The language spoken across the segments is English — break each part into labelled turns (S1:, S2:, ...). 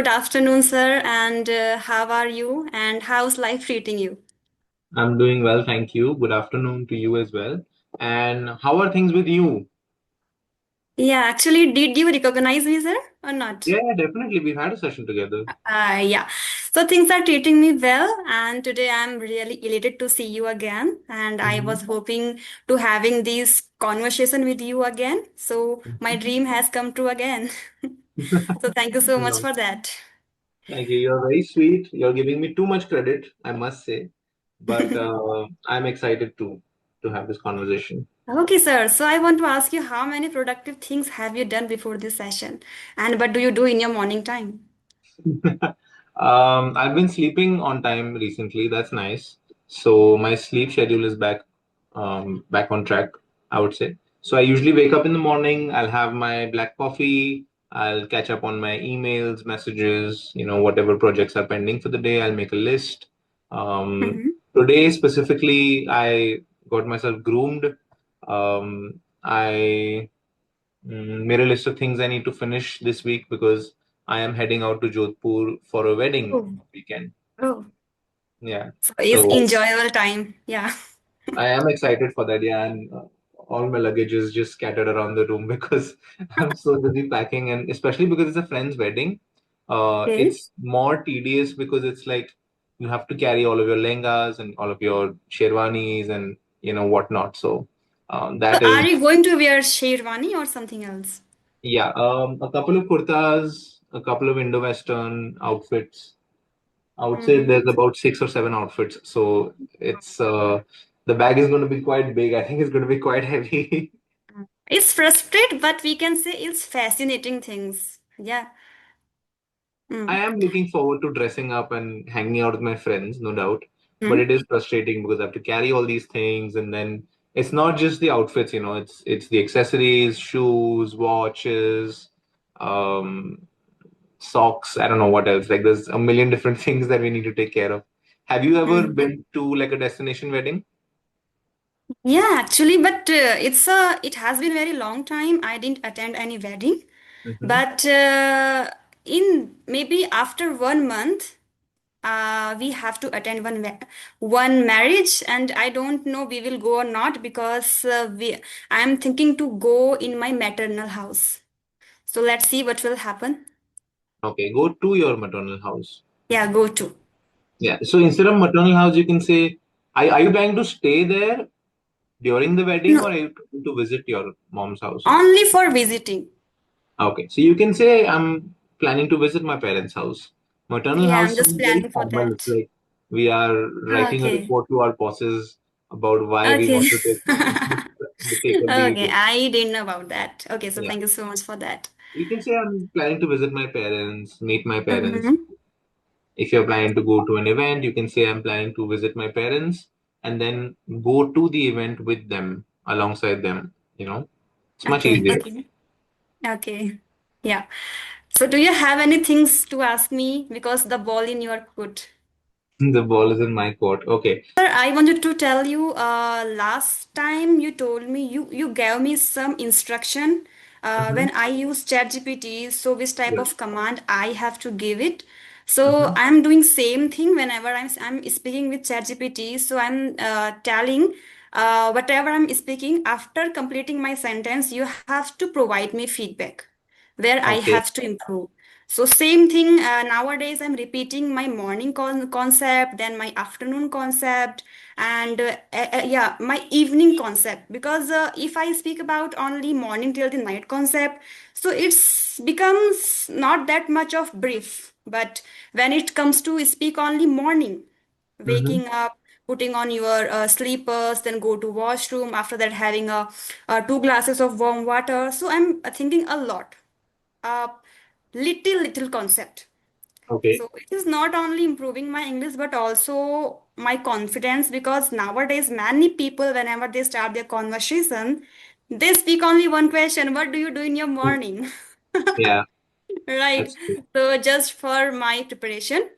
S1: Good afternoon, sir, and how are you? And how's life treating you?
S2: I'm doing well, thank you. Good afternoon to you as well. And how are things with you?
S1: Yeah, actually, did you recognize me, sir, or not?
S2: Yeah, definitely. We've had a session together.
S1: Yeah. So things are treating me well, and today I'm really elated to see you again. And I was
S2: Mhm.
S1: hoping to having this conversation with you again. So my dream has come true again. So thank you so much
S2: No,
S1: for that.
S2: thank you. You're very sweet. You're giving me too much credit, I must say. But I'm excited to have this conversation.
S1: Okay, sir. So I want to ask you, how many productive things have you done before this session? And what do you do in your morning time?
S2: I've been sleeping on time recently. That's nice. So my sleep schedule is back on track, I would say. So I usually wake up in the morning. I'll have my black coffee. I'll catch up on my emails, messages, whatever projects are pending for the day. I'll make a list. Um,
S1: Mhm.
S2: Today specifically, I got myself groomed. I made a list of things I need to finish this week because I am heading out to Jodhpur for a wedding
S1: Oh,
S2: weekend.
S1: oh.
S2: Yeah.
S1: So it's
S2: So
S1: enjoyable time. Yeah.
S2: I am excited for that. Yeah. And all my luggage is just scattered around the room because I'm so busy packing. And especially because it's a friend's wedding,
S1: Okay.
S2: it's more tedious because it's like you have to carry all of your lehengas and all of your sherwanis and, whatnot. So
S1: So
S2: that
S1: are
S2: is.
S1: you going to wear sherwani or something else?
S2: Yeah, a couple of kurtas, a couple of Indo-Western outfits. I would say
S1: Mm-hmm.
S2: there's about 6 or 7 outfits. So it's the bag is going to be quite big. I think it's going to be quite heavy.
S1: It's frustrating, but we can say it's fascinating things. Yeah.
S2: I
S1: Mm.
S2: am looking forward to dressing up and hanging out with my friends, no doubt. But
S1: Mm.
S2: it is frustrating because I have to carry all these things, and then it's not just the outfits. It's the accessories, shoes, watches, um, socks. I don't know what else. Like there's a million different things that we need to take care of. Have you ever
S1: Mm.
S2: been to like a destination wedding?
S1: Yeah, actually, but it has been very long time. I didn't attend any wedding,
S2: Hmm.
S1: but in maybe after 1 month, we have to attend one marriage, and I don't know we will go or not because I'm thinking to go in my maternal house. So let's see what will happen.
S2: Okay, go to your maternal house.
S1: Yeah, go to.
S2: Yeah. So instead of maternal house, you can say, are you planning to stay there during the wedding, or
S1: No,
S2: are you planning to visit your mom's house?
S1: only for visiting.
S2: Okay, so you can say I'm planning to visit my parents' house. Maternal
S1: Yeah,
S2: house
S1: I'm just
S2: sounds very
S1: planning for
S2: formal. It's
S1: that.
S2: like we are writing a
S1: Okay.
S2: report to our bosses about why we
S1: Okay.
S2: want to take take a leave.
S1: Okay, I didn't know about that. Okay, so
S2: Yeah.
S1: thank you so much for that.
S2: You can say I'm planning to visit my parents, meet my parents.
S1: Mm-hmm.
S2: If you're planning to go to an event, you can say I'm planning to visit my parents and then go to the event with them, alongside them, It's much
S1: Okay,
S2: easier.
S1: okay, okay. Yeah. So do you have any things to ask me? Because the ball in your court.
S2: The ball is in my court. Okay.
S1: Sir, I wanted to tell you, last time you told me you gave me some instruction
S2: Hmm.
S1: when I use ChatGPT, so which type
S2: Yeah.
S1: of command I have to give it. So
S2: Hmm.
S1: I'm doing same thing whenever I'm speaking with ChatGPT. So I'm telling whatever I'm speaking after completing my sentence, you have to provide me feedback where I
S2: Okay.
S1: have to improve. So same thing nowadays I'm repeating my morning concept, then my afternoon concept, and yeah, my evening concept, because if I speak about only morning till the night concept, so it's becomes not that much of brief. But when it comes to speak only morning,
S2: Hmm.
S1: waking up, putting on your sleepers, then go to washroom, after that having two glasses of warm water, so I'm thinking a lot, a little concept.
S2: Okay.
S1: So it is not only improving my English but also my confidence, because nowadays many people whenever they start their conversation, they speak only one question: what do you do in your morning?
S2: Yeah,
S1: Right.
S2: that's true.
S1: So just for my preparation,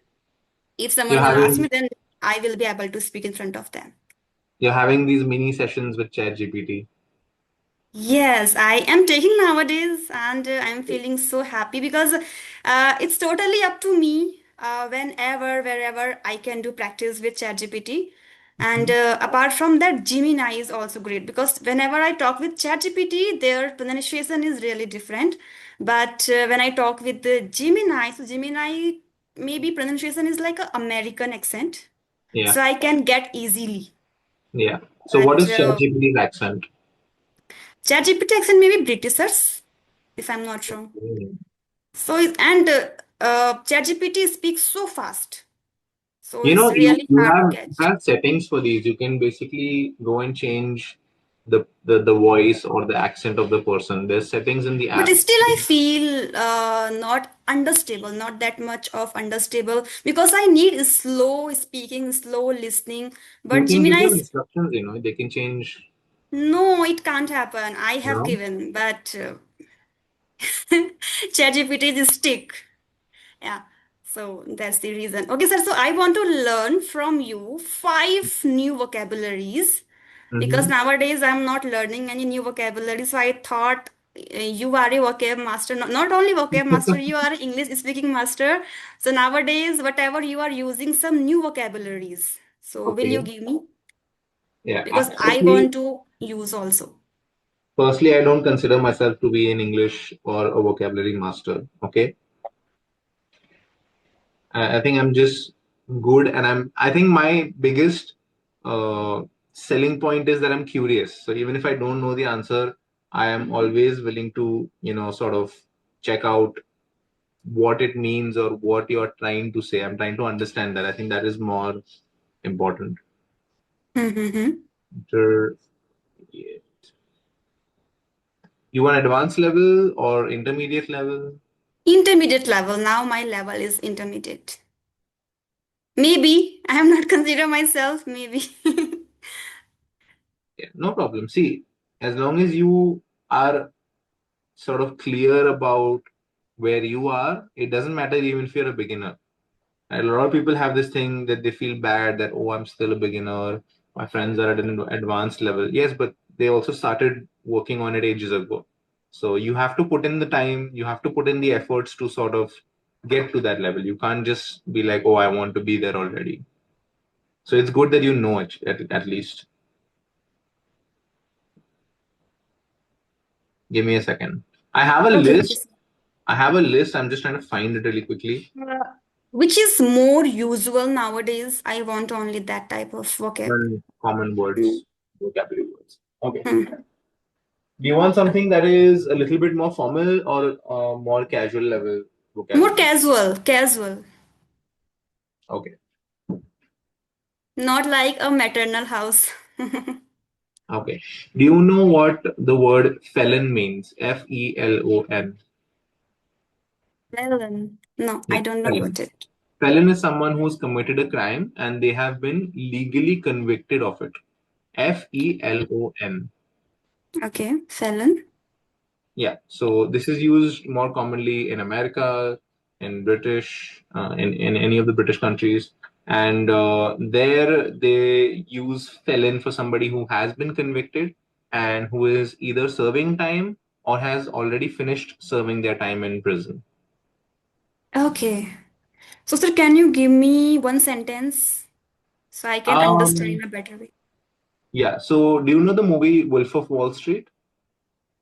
S1: if
S2: You're
S1: someone will ask
S2: having
S1: me, then I will be able to speak in front of them.
S2: you're having these mini sessions with ChatGPT.
S1: Yes, I am taking nowadays, and I'm feeling so happy because it's totally up to me whenever, wherever I can do practice with ChatGPT. And
S2: Mhm.
S1: apart from that, Gemini is also great because whenever I talk with ChatGPT, their pronunciation is really different. But when I talk with the Gemini, so Gemini maybe pronunciation is like an American accent,
S2: Yeah,
S1: so I can get easily.
S2: yeah. So what
S1: But
S2: is ChatGPT's accent?
S1: ChatGPT accent maybe Britishers, if I'm not wrong.
S2: Mm.
S1: So ChatGPT speaks so fast, so
S2: You
S1: it's
S2: know, you
S1: really
S2: you
S1: hard to
S2: have
S1: catch.
S2: settings for these. You can basically go and change the voice or the accent of the person. There's settings in the
S1: But
S2: app.
S1: still, I feel not understable, not that much of understable because I need slow speaking, slow listening.
S2: You
S1: But
S2: can give
S1: Gemini,
S2: them instructions, they can change,
S1: no, it can't happen. I
S2: you
S1: have
S2: know.
S1: given, but ChatGPT is stick. Yeah, so that's the reason. Okay, sir. So I want to learn from you five new vocabularies because
S2: Mm-hmm.
S1: nowadays I'm not learning any new vocabulary. So I thought you are a vocab master, not only vocab master, you are English speaking master. So nowadays, whatever you are using, some new vocabularies. So will you
S2: Okay.
S1: give me?
S2: Yeah.
S1: Because I
S2: Firstly,
S1: want to use also.
S2: firstly, I don't consider myself to be an English or a vocabulary master. Okay. I think I'm just good, and I think my biggest uh, selling point is that I'm curious. So even if I don't know the answer, I am always willing to, sort of check out what it means or what you're trying to say. I'm trying to understand that. I think that is more important.
S1: Mm-hmm.
S2: Inter- You want advanced level or intermediate level?
S1: Intermediate level. Now my level is intermediate. Maybe I am not consider myself. Maybe.
S2: Yeah, no problem. See, as long as you are sort of clear about where you are, it doesn't matter even if you're a beginner. And a lot of people have this thing that they feel bad that, oh, I'm still a beginner. My friends are at an advanced level. Yes, but they also started working on it ages ago. So you have to put in the time, you have to put in the efforts to sort of get to that level. You can't just be like, oh, I want to be there already. So it's good that you know it at least. Give me a second. I have a
S1: Okay, okay.
S2: list. I have a list. I'm just trying to find it really quickly.
S1: Which is more usual nowadays? I want only that type of vocab.
S2: Common
S1: Mm.
S2: words, vocabulary words. Okay.
S1: Hmm.
S2: Do you want something that is a little bit more formal or more casual level
S1: More
S2: vocabulary?
S1: casual, casual.
S2: Okay.
S1: Not like a maternal house.
S2: Okay. Do you know what the word felon means? Felon.
S1: Felon. No, I
S2: Yeah,
S1: don't know
S2: felon.
S1: about it.
S2: Felon is someone who's committed a crime and they have been legally convicted of it. Felon.
S1: Okay, felon.
S2: Yeah, so this is used more commonly in America, in British, in any of the British countries, and there they use felon for somebody who has been convicted and who is either serving time or has already finished serving their time in prison.
S1: Okay. So, sir, can you give me one sentence so I can understand
S2: Um,
S1: in a better way?
S2: yeah. So, do you know the movie Wolf of Wall Street?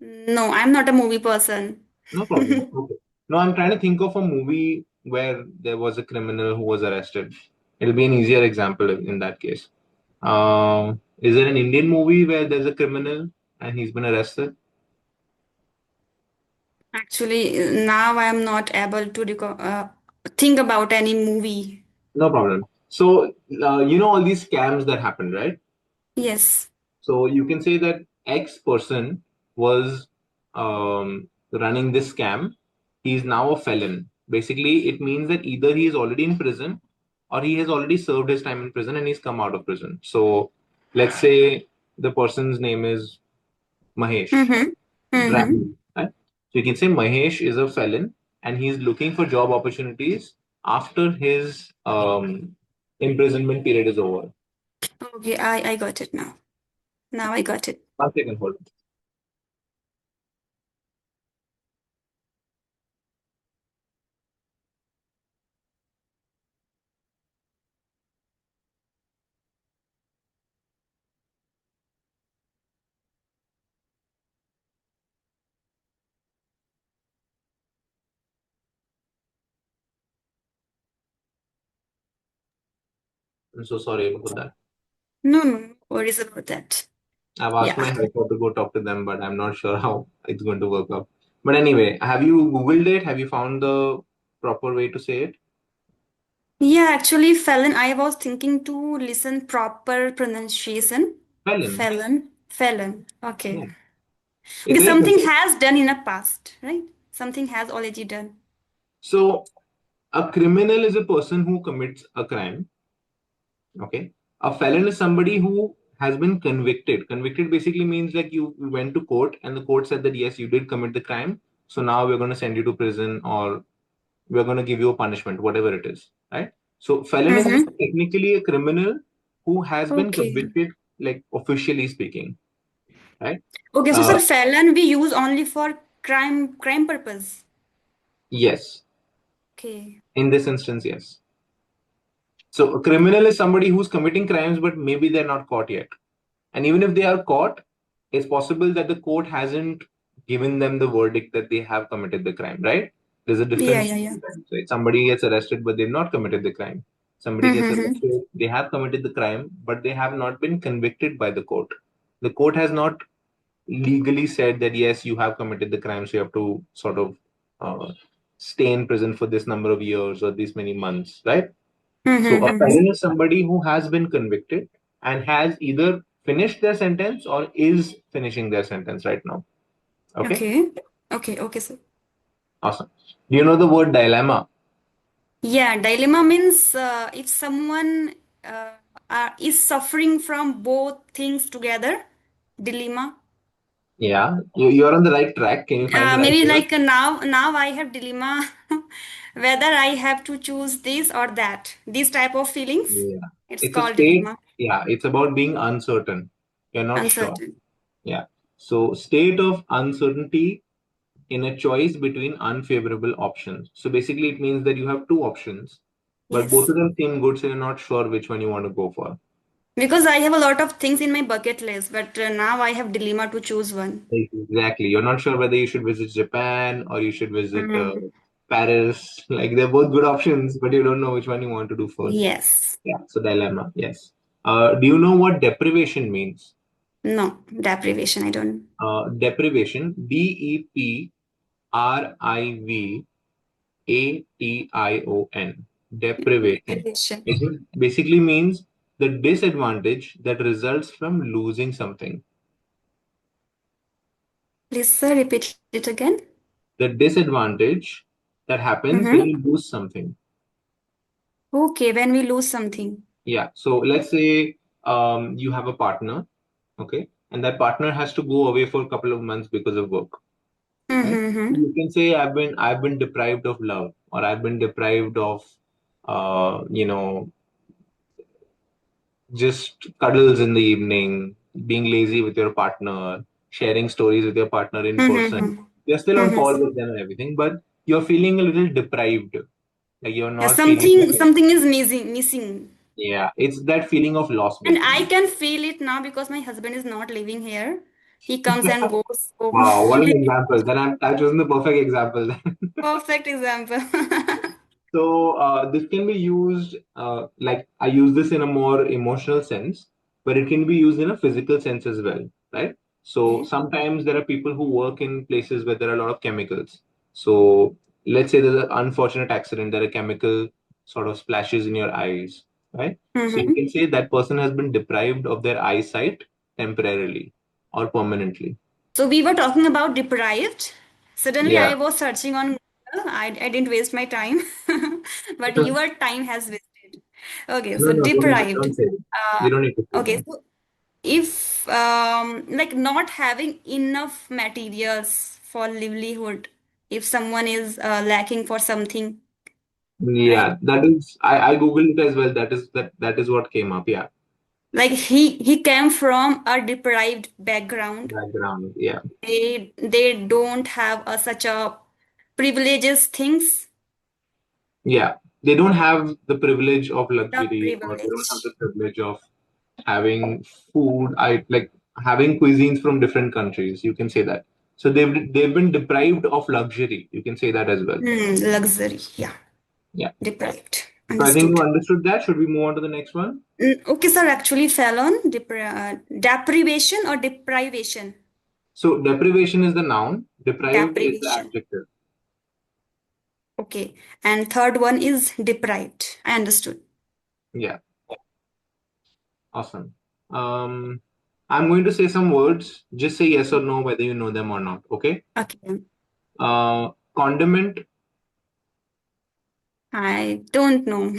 S1: No, I'm not a movie person.
S2: No problem. Okay. No, I'm trying to think of a movie where there was a criminal who was arrested. It'll be an easier example in that case. Is there an Indian movie where there's a criminal and he's been arrested?
S1: Actually, now I am not able to think about any movie.
S2: No problem. So, you know all these scams that happen, right?
S1: Yes.
S2: So you can say that X person was running this scam. He's now a felon. Basically, it means that either he is already in prison or he has already served his time in prison and he's come out of prison. So let's say the person's name is Mahesh.
S1: Mm-hmm. Mm-hmm.
S2: Right? Right? So you can say Mahesh is a felon and he's looking for job opportunities after his imprisonment period is over.
S1: Okay, I got it now. Now I got it.
S2: One second, hold on. I'm so sorry about that.
S1: No, no worries about that.
S2: I've asked my
S1: Yeah.
S2: helper to go talk to them, but I'm not sure how it's going to work out. But anyway, have you Googled it? Have you found the proper way to say it?
S1: Yeah, actually, felon, I was thinking to listen proper pronunciation.
S2: Felon.
S1: Felon, felon.
S2: Yeah.
S1: Okay.
S2: It
S1: Because
S2: is
S1: something
S2: simple.
S1: has done in the past, right? Something has already done.
S2: So a criminal is a person who commits a crime. Okay. A felon is somebody who has been convicted. Convicted basically means like you went to court and the court said that yes, you did commit the crime. So now we're going to send you to prison or we're going to give you a punishment, whatever it is. Right. So felon is
S1: Mm-hmm.
S2: technically a criminal who has been
S1: Okay.
S2: convicted, like officially speaking. Right.
S1: Okay, so
S2: Uh,
S1: sir, felon we use only for crime purpose.
S2: yes.
S1: Okay.
S2: In this instance, yes. So a criminal is somebody who's committing crimes, but maybe they're not caught yet. And even if they are caught, it's possible that the court hasn't given them the verdict that they have committed the crime, right? There's a
S1: Yeah,
S2: difference
S1: yeah, yeah.
S2: between them. So if somebody gets arrested, but they've not committed the crime. Somebody gets
S1: Mm-hmm.
S2: arrested, they have committed the crime, but they have not been convicted by the court. The court has not legally said that, yes, you have committed the crime, so you have to sort of uh, stay in prison for this number of years or this many months, right? So a
S1: Mm-hmm.
S2: felon is somebody who has been convicted and has either finished their sentence or is finishing their sentence right now. Okay,
S1: Okay. Okay, okay, sir.
S2: awesome. Do you know the word dilemma?
S1: Yeah, dilemma means if someone uh, is suffering from both things together, dilemma.
S2: Yeah, you're on the right track. Can you find the right
S1: Maybe
S2: word?
S1: like now I have dilemma whether I have to choose this or that. These type of feelings.
S2: Yeah,
S1: It's
S2: it's a
S1: called
S2: state.
S1: dilemma.
S2: Yeah, it's about being uncertain. You're not sure.
S1: Uncertain.
S2: Yeah. So state of uncertainty in a choice between unfavorable options. So basically, it means that you have two options, but both
S1: Yes.
S2: of them seem good, so you're not sure which one you want to go for.
S1: Because I have a lot of things in my bucket list, but now I have dilemma to choose one.
S2: Exactly. You're not sure whether you should visit Japan or you should visit
S1: Mm.
S2: Paris. Like they're both good options, but you don't know which one you want to do first.
S1: Yes.
S2: Yeah. So dilemma. Yes. Do you know what deprivation means?
S1: No, deprivation, I don't.
S2: Deprivation. Deprivation. Deprivation.
S1: Deprivation.
S2: It basically means the disadvantage that results from losing something.
S1: Please, sir, repeat it again.
S2: The disadvantage that happens when
S1: Mm-hmm.
S2: you lose something.
S1: Okay, when we lose something.
S2: Yeah. So let's say you have a partner, okay, and that partner has to go away for a couple of months because of work, right?
S1: Mm-hmm.
S2: You can say I've been deprived of love, or I've been deprived of uh, you know just cuddles in the evening, being lazy with your partner, sharing stories with your partner in person.
S1: Mm-hmm.
S2: You're still on call
S1: Mm-hmm.
S2: with them and everything, but you're feeling a little deprived. Like you're
S1: Yeah,
S2: not feeling
S1: something is missing.
S2: yeah, it's that feeling of loss
S1: And I
S2: basically.
S1: can feel it now because my husband is not living here. He comes and goes. So
S2: Wow, what an example. I've chosen the perfect example.
S1: perfect example.
S2: So this can be used, like I use this in a more emotional sense, but it can be used in a physical sense as well, right? So
S1: Okay.
S2: sometimes there are people who work in places where there are a lot of chemicals. So let's say there's an unfortunate accident, there are chemical sort of splashes in your eyes, right? So you
S1: Mm-hmm.
S2: can say that person has been deprived of their eyesight temporarily or permanently.
S1: So we were talking about deprived. Suddenly
S2: Yeah.
S1: I was searching on Google. I didn't waste my time, but your time has wasted. Okay,
S2: No,
S1: so
S2: no,
S1: deprived.
S2: don't say it.
S1: Uh,
S2: You don't need to say
S1: okay,
S2: that.
S1: so if like not having enough materials for livelihood, if someone is lacking for something, right?
S2: Yeah, that is. I googled it as well. That is what came up. Yeah,
S1: Like he came from a deprived background.
S2: background. Yeah,
S1: They don't have such a privileges things,
S2: yeah. They don't have the privilege of
S1: the
S2: luxury, or they don't have the
S1: privilege.
S2: privilege of having food. I like having cuisines from different countries. You can say that. So they've been deprived of luxury. You can say that as well.
S1: Luxury, yeah,
S2: Yeah.
S1: deprived.
S2: So I think you
S1: Understood.
S2: understood that. Should we move on to the next one?
S1: Okay, sir, actually fell on deprivation or deprivation?
S2: So deprivation is the noun, deprived is the
S1: Deprivation.
S2: adjective.
S1: Okay. And third one is deprived. I understood.
S2: Yeah, awesome. Um, I'm going to say some words. Just say yes or no whether you know them or not. Okay.
S1: Okay.
S2: Condiment.
S1: I don't know.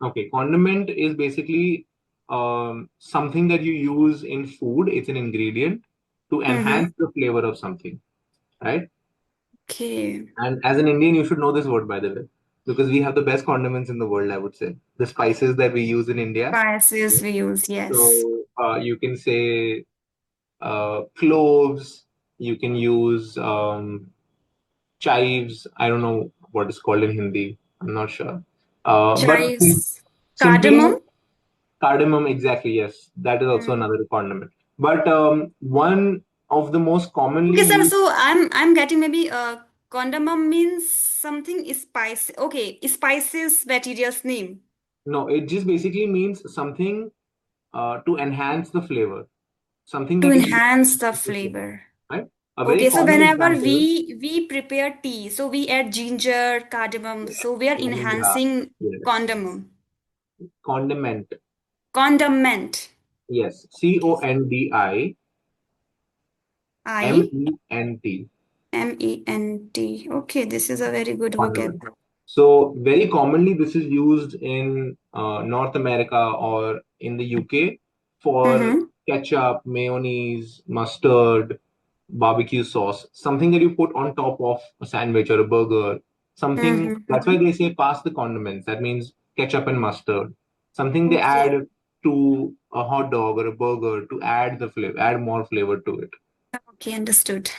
S2: Okay, condiment is basically something that you use in food. It's an ingredient to
S1: Mm-hmm.
S2: enhance the flavor of something, right?
S1: Okay.
S2: And as an Indian, you should know this word, by the way, because we have the best condiments in the world, I would say. The spices that we use in India.
S1: Biases we use, yes.
S2: So you can say cloves, you can use chives. I don't know what it's called in Hindi. I'm not sure. But
S1: Chives,
S2: simply
S1: cardamom.
S2: cardamom, exactly, yes. That is also
S1: Mm.
S2: another condiment. But one of the most commonly
S1: Okay, sir.
S2: used,
S1: So I'm getting maybe cardamom means something spice. Okay, spices material's name
S2: no, it just basically means something to enhance the flavor, something
S1: to
S2: that you use to
S1: enhance the
S2: enhance the flavor,
S1: flavor.
S2: right? A very
S1: Okay, so
S2: common
S1: whenever
S2: example,
S1: we prepare tea, so we add ginger, cardamom,
S2: yeah,
S1: so we are
S2: lemongrass,
S1: enhancing
S2: yes,
S1: cardamom.
S2: condiment,
S1: Condiment.
S2: yes,
S1: Okay. I
S2: Condiment,
S1: MENT. Okay, this is a very good vocab.
S2: condiment. So very commonly, this is used in North America or in the UK for
S1: Mm-hmm.
S2: ketchup, mayonnaise, mustard, barbecue sauce, something that you put on top of a sandwich or a burger. Something that's why
S1: Mm-hmm.
S2: they say pass the condiments. That means ketchup and mustard. Something they
S1: Okay.
S2: add to a hot dog or a burger to add the flavor, add more flavor to it.
S1: Okay, understood.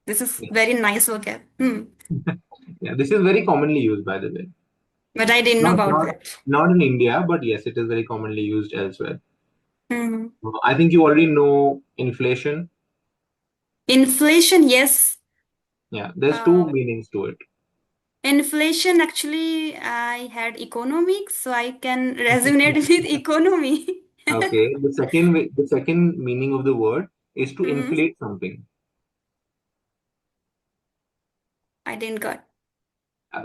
S1: This is
S2: Yeah.
S1: very nice vocab. Hmm.
S2: Yeah, this is very commonly used, by the way.
S1: But I didn't know
S2: Not
S1: about
S2: not
S1: that.
S2: not in India, but yes, it is very commonly used elsewhere.
S1: Hmm.
S2: I think you already know inflation.
S1: Inflation, yes.
S2: Yeah, there's two
S1: Uh,
S2: meanings to it.
S1: Inflation, actually, I had economics, so I can resonate with economy.
S2: Okay, the second meaning of the word is to
S1: Hmm.
S2: inflate something.
S1: I didn't got.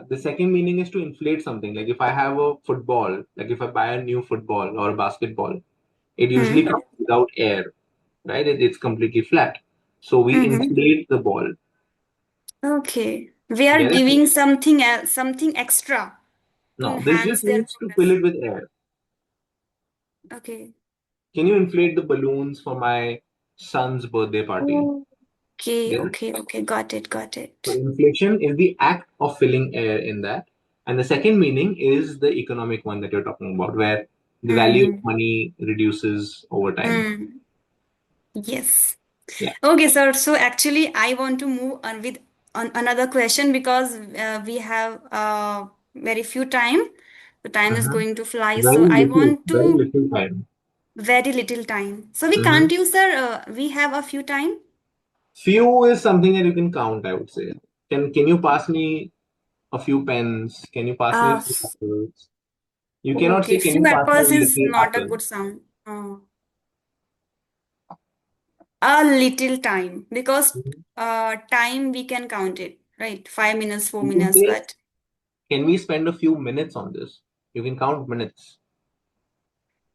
S2: The second meaning is to inflate something. Like if I have a football, like if I buy a new football or a basketball, it usually
S1: Hmm.
S2: comes without air, right? It's completely flat. So we
S1: Hmm.
S2: inflate the ball.
S1: Okay. We are
S2: Get it?
S1: giving something else, something extra to
S2: No, this
S1: enhance
S2: just
S1: their
S2: means to fill
S1: progress.
S2: it with air.
S1: Okay.
S2: Can you inflate the balloons for my son's birthday party?
S1: Okay,
S2: Get it?
S1: okay, okay. Got it, got
S2: So
S1: it.
S2: inflation is the act of filling air in that. And the second meaning is the economic one that you're talking about, where the value of
S1: Mm-hmm.
S2: money reduces over time.
S1: Mm. Yes.
S2: Yeah.
S1: Okay, sir. So actually, I want to move on with another question because we have very few time. The time is
S2: Mhm.
S1: going to fly. So I want
S2: Very
S1: to
S2: little time.
S1: very little time. So we
S2: Hmm.
S1: can't use, sir. We have a few time.
S2: Few is something that you can count, I would say. Can you pass me a few pens? Can you pass me a
S1: Uh,
S2: few apples? You cannot
S1: okay,
S2: say, can
S1: few
S2: you pass me a
S1: apples is
S2: little
S1: not a
S2: apple?
S1: good sound. A little time because
S2: Mhm.
S1: time we can count it, right? 5 minutes, four
S2: You can
S1: minutes,
S2: say,
S1: but
S2: can we spend a few minutes on this? You can count minutes.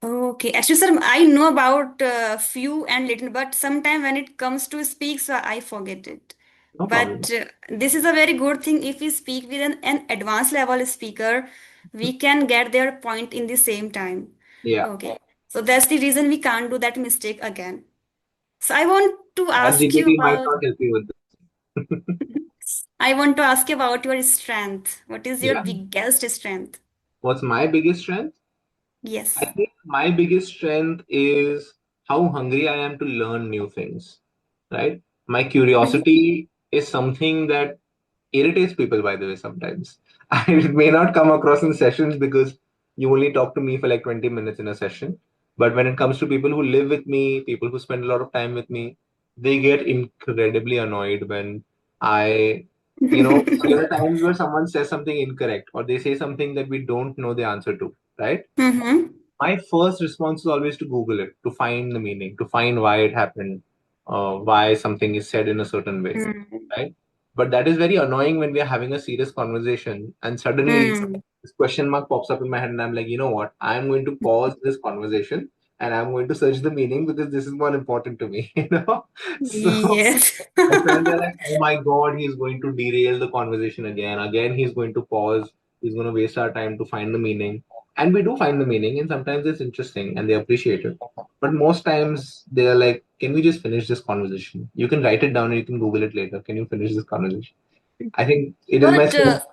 S1: okay. Actually, sir, I know about few and little, but sometime when it comes to speak, so I forget it.
S2: No problem.
S1: But this is a very good thing. If we speak with an advanced level speaker, we can get their point in the same time.
S2: Yeah.
S1: Okay. So that's the reason we can't do that mistake again. So I want to ask you
S2: ChatGPT might
S1: about
S2: not help you with this.
S1: I want to ask you about your strength. What is your
S2: Yeah.
S1: biggest strength?
S2: What's my biggest strength? I
S1: Yes.
S2: think my biggest strength is how hungry I am to learn new things, right? My
S1: Mhm.
S2: curiosity is something that irritates people, by the way, sometimes. It may not come across in sessions because you only talk to me for like 20 minutes in a session. But when it comes to people who live with me, people who spend a lot of time with me, they get incredibly annoyed when I, there are times where someone says something incorrect or they say something that we don't know the answer to, right?
S1: Mm-hmm.
S2: my first response is always to Google it, to find the meaning, to find why it happened, why something is said in a certain way,
S1: Hmm.
S2: right? But that is very annoying when we are having a serious conversation and suddenly
S1: Hmm.
S2: this question mark pops up in my head, and I'm like, you know what? I'm going to pause this conversation and I'm going to search the meaning because this is more important to me, you know? So
S1: Yes.
S2: my friends are like, oh my God, he's going to derail the conversation again. Again, he's going to pause. He's going to waste our time to find the meaning. And we do find the meaning, and sometimes it's interesting and they appreciate it. But most times they're like, can we just finish this conversation? You can write it down and you can Google it later. Can you finish this conversation? I think it is my
S1: But
S2: sense.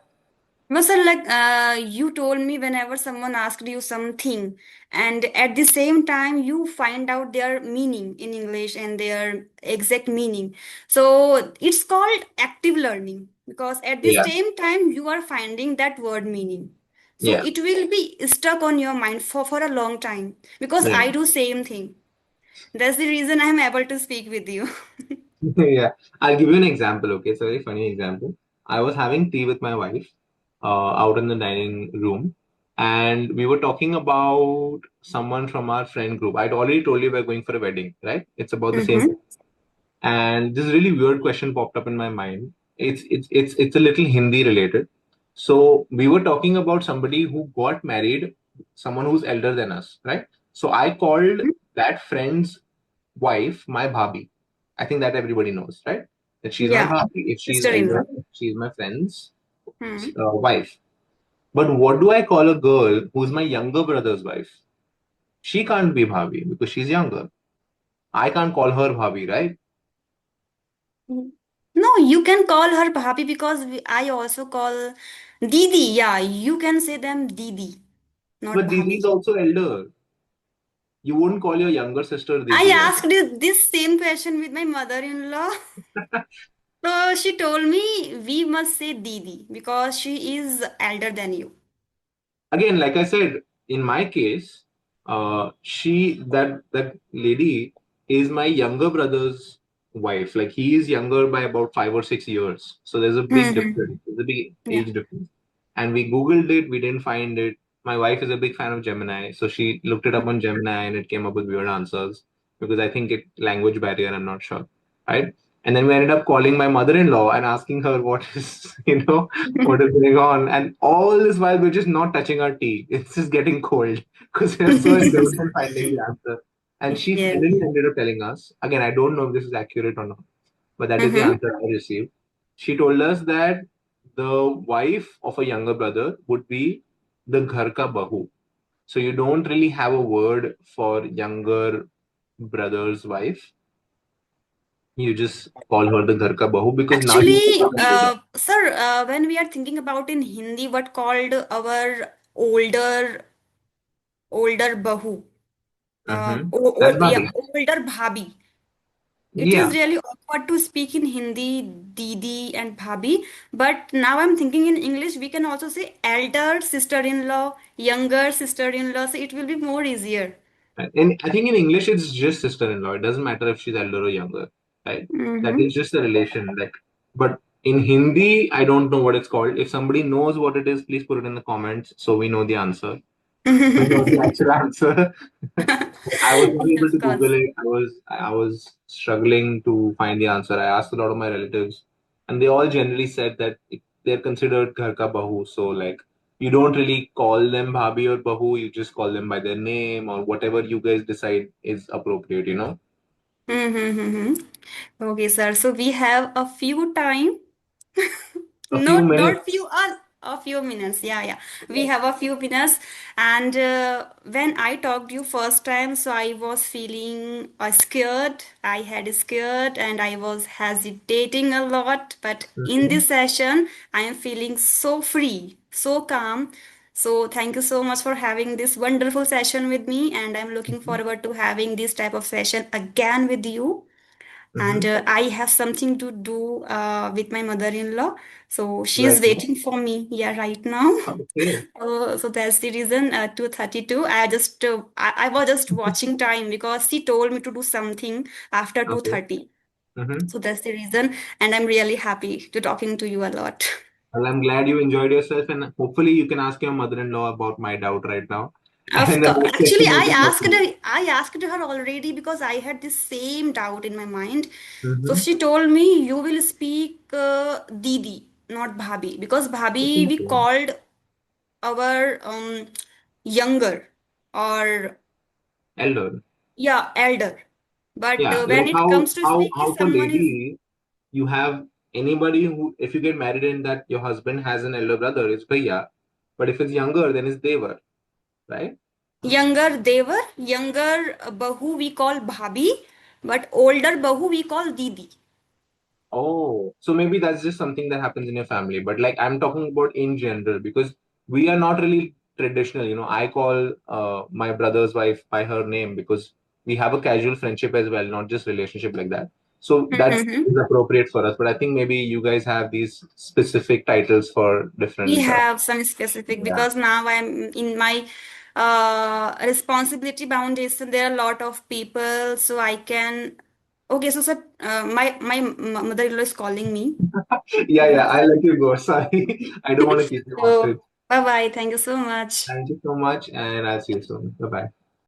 S1: Masar, like you told me whenever someone asked you something, and at the same time you find out their meaning in English and their exact meaning. So it's called active learning because at the
S2: Yeah,
S1: same time you are finding that word meaning. So
S2: yeah,
S1: it will be stuck on your mind for a long time because
S2: yeah.
S1: I do same thing. That's the reason I'm able to speak with you.
S2: Yeah, I'll give you an example. Okay, it's a very funny example. I was having tea with my wife out in the dining room, and we were talking about someone from our friend group. I'd already told you we're going for a wedding, right? It's about the same.
S1: Mm-hmm.
S2: And this really weird question popped up in my mind. It's a little Hindi related. So we were talking about somebody who got married, someone who's elder than us, right? So I called that friend's wife my bhabhi. I think that everybody knows, right? That she's my
S1: Yeah,
S2: bhabhi. If she's
S1: sister-in-law.
S2: elder, she's my friend's
S1: Hmm.
S2: wife. But what do I call a girl who's my younger brother's wife? She can't be bhabhi because she's younger. I can't call her bhabhi, right?
S1: No, you can call her Bhabhi because I also call Didi. Yeah, you can say them Didi, not
S2: But Didi is
S1: Bhabhi.
S2: also elder. You wouldn't call your younger sister
S1: I
S2: Didi, right?
S1: asked this same question with my mother-in-law. So she told me we must say Didi because she is elder than you.
S2: Again, like I said, in my case, that lady is my younger brother's wife. Like he is younger by about 5 or 6 years. So there's a big
S1: Mm-hmm.
S2: difference. There's a big
S1: Yeah.
S2: age difference. And we Googled it, we didn't find it. My wife is a big fan of Gemini, so she looked it up on Gemini and it came up with weird answers because I think it language barrier, I'm not sure. Right? And then we ended up calling my mother-in-law and asking her what is, what is going on. And all this while we're just not touching our tea. It's just getting cold because we're so engrossed in finding the answer. And she
S1: Yes.
S2: finally ended up telling us, again, I don't know if this is accurate or not, but that is the
S1: Mm-hmm.
S2: answer I received. She told us that the wife of a younger brother would be the ghar ka bahu. So you don't really have a word for younger brother's wife. You just call her the ghar ka bahu because now you.
S1: Actually, sir, when we are thinking about in Hindi, what called our older bahu,
S2: Mm-hmm. That's
S1: yeah,
S2: bhabhi.
S1: older bhabhi. It is
S2: Yeah.
S1: really awkward to speak in Hindi, Didi and Bhabhi, but now I'm thinking in English, we can also say elder sister-in-law, younger sister-in-law, so it will be more easier.
S2: And I think in English it's just sister-in-law. It doesn't matter if she's elder or younger, right? That
S1: Mm-hmm.
S2: is just a relation. Like, but in Hindi, I don't know what it's called. If somebody knows what it is, please put it in the comments so we know the answer. We know the actual answer. I was not able
S1: Of
S2: to
S1: course.
S2: Google it. I was struggling to find the answer. I asked a lot of my relatives, and they all generally said that they're considered ghar ka bahu. So like you don't really call them bhabhi or bahu. You just call them by their name or whatever you guys decide is appropriate.
S1: Mm-hmm. Okay, sir. So we have a few time.
S2: A few
S1: Not
S2: minutes.
S1: few, a few minutes. Yeah, yeah. We have a few minutes. And when I talked to you first time, so I was feeling scared. I had scared and I was hesitating a lot. But in
S2: Mhm.
S1: this session, I am feeling so free, so calm. So thank you so much for having this wonderful session with me. And I'm looking
S2: Mhm.
S1: forward to having this type of session again with you. And
S2: Mhm.
S1: I have something to do with my mother-in-law, so she's
S2: Right now.
S1: waiting for me, yeah, right now.
S2: Okay.
S1: So that's the reason 2:32. I was just watching time because she told me to do something after
S2: Okay.
S1: 2:30.
S2: Mhm.
S1: So that's the reason, and I'm really happy to talking to you a lot.
S2: Well, I'm glad you enjoyed yourself, and hopefully you can ask your mother-in-law about my doubt right now. And then the next
S1: Actually,
S2: question will be for you.
S1: I asked her already because I had this same doubt in my mind. So
S2: Mm-hmm.
S1: she told me you will speak Didi, not Bhabi, because Bhabi we
S2: Okay.
S1: called our younger or
S2: Elder.
S1: yeah elder. But
S2: Yeah,
S1: when
S2: like
S1: it comes to speaking,
S2: how for
S1: someone is
S2: ladies you have anybody who, if you get married and that your husband has an elder brother, it's bhaiya, but if it's younger, then it's devar, right?
S1: younger devar, younger bahu we call Bhabi, but older bahu we call Didi.
S2: Oh, so maybe that's just something that happens in your family. But like I'm talking about in general, because we are not really traditional. I call my brother's wife by her name because we have a casual friendship as well, not just relationship like that. So that's is appropriate for us. But I think maybe you guys have these specific titles for
S1: We
S2: different.
S1: have some specific
S2: Yeah.
S1: because now I'm in my responsibility foundation. There are a lot of people, so I can. Okay, so sir, my mother-in-law is calling me.
S2: Yeah, yeah. I'll let you go. Sorry, I don't want to keep you hostage.
S1: So bye bye. Thank you so much.
S2: Thank you so much, and I'll see you soon. Bye bye.